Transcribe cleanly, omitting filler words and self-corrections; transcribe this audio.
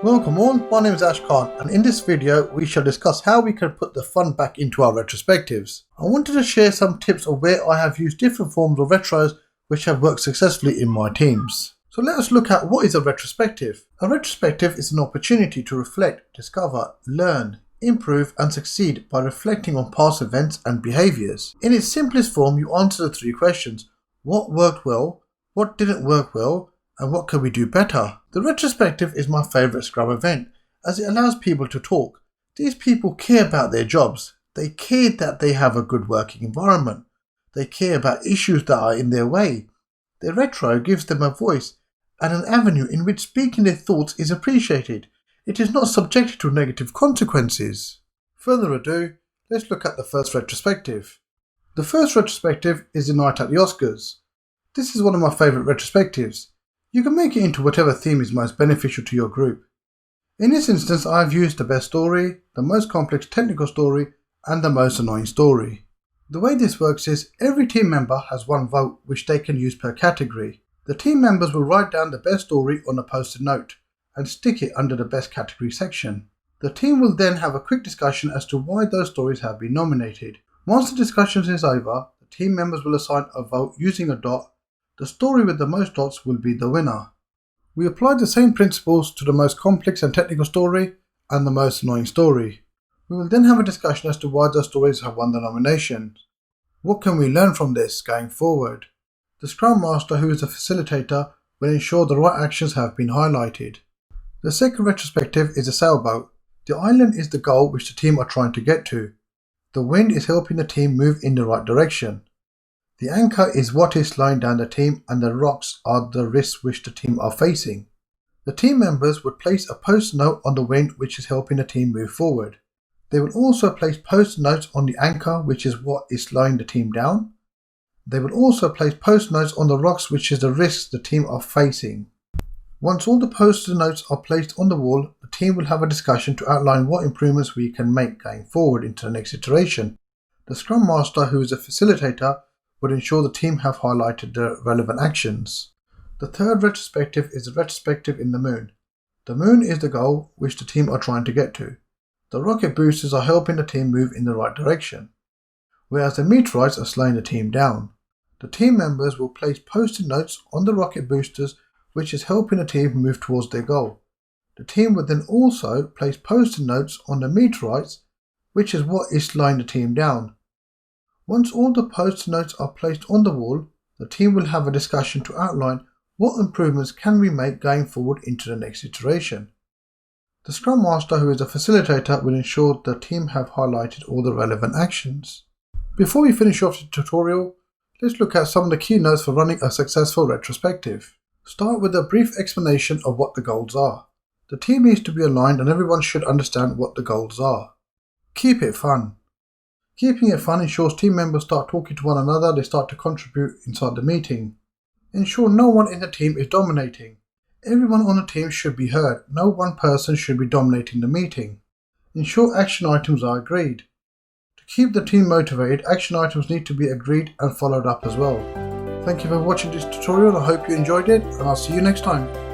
Welcome all, my name is Ash Khan, and in this video we shall discuss how we can put the fun back into our retrospectives. I wanted to share some tips of where I have used different forms of retros which have worked successfully in my teams. So let us look at what is a retrospective. A retrospective is an opportunity to reflect, discover, learn, improve and succeed by reflecting on past events and behaviours. In its simplest form, you answer the three questions: what worked well, what didn't work well, and what can we do better? The retrospective is my favourite Scrum event as it allows people to talk. These people care about their jobs. They care that they have a good working environment. They care about issues that are in their way. Their retro gives them a voice and an avenue in which speaking their thoughts is appreciated. It is not subjected to negative consequences. Further ado, let's look at the first retrospective. The first retrospective is the night at the Oscars. This is one of my favourite retrospectives. You can make it into whatever theme is most beneficial to your group. In this instance, I have used the best story, the most complex technical story, and the most annoying story. The way this works is every team member has one vote which they can use per category. The team members will write down the best story on a post-it note and stick it under the best category section. The team will then have a quick discussion as to why those stories have been nominated. Once the discussion is over, the team members will assign a vote using a dot. The story with the most dots will be the winner. We applied the same principles to the most complex and technical story and the most annoying story. We will then have a discussion as to why those stories have won the nomination. What can we learn from this going forward? The Scrum Master, who is a facilitator, will ensure the right actions have been highlighted. The second retrospective is a sailboat. The island is the goal which the team are trying to get to. The wind is helping the team move in the right direction. The anchor is what is slowing down the team, and the rocks are the risks which the team are facing. The team members would place a post note on the wind which is helping the team move forward. They will also place post notes on the anchor which is what is slowing the team down. They will also place post notes on the rocks which is the risks the team are facing. Once all the post notes are placed on the wall, the team will have a discussion to outline what improvements we can make going forward into the next iteration. The Scrum Master, who is a facilitator, would ensure the team have highlighted the relevant actions. The third retrospective is the retrospective in the moon. The moon is the goal which the team are trying to get to. The rocket boosters are helping the team move in the right direction, whereas the meteorites are slowing the team down. The team members will place post-it notes on the rocket boosters which is helping the team move towards their goal. The team would then also place post-it notes on the meteorites which is what is slowing the team down. Once all the post notes are placed on the wall, the team will have a discussion to outline what improvements can we make going forward into the next iteration. The Scrum Master, who is a facilitator, will ensure the team have highlighted all the relevant actions. Before we finish off the tutorial, let's look at some of the key notes for running a successful retrospective. Start with a brief explanation of what the goals are. The team needs to be aligned and everyone should understand what the goals are. Keep it fun. Keeping it fun ensures team members start talking to one another, they start to contribute inside the meeting. Ensure no one in the team is dominating. Everyone on the team should be heard, no one person should be dominating the meeting. Ensure action items are agreed. To keep the team motivated, action items need to be agreed and followed up as well. Thank you for watching this tutorial, I hope you enjoyed it and I'll see you next time.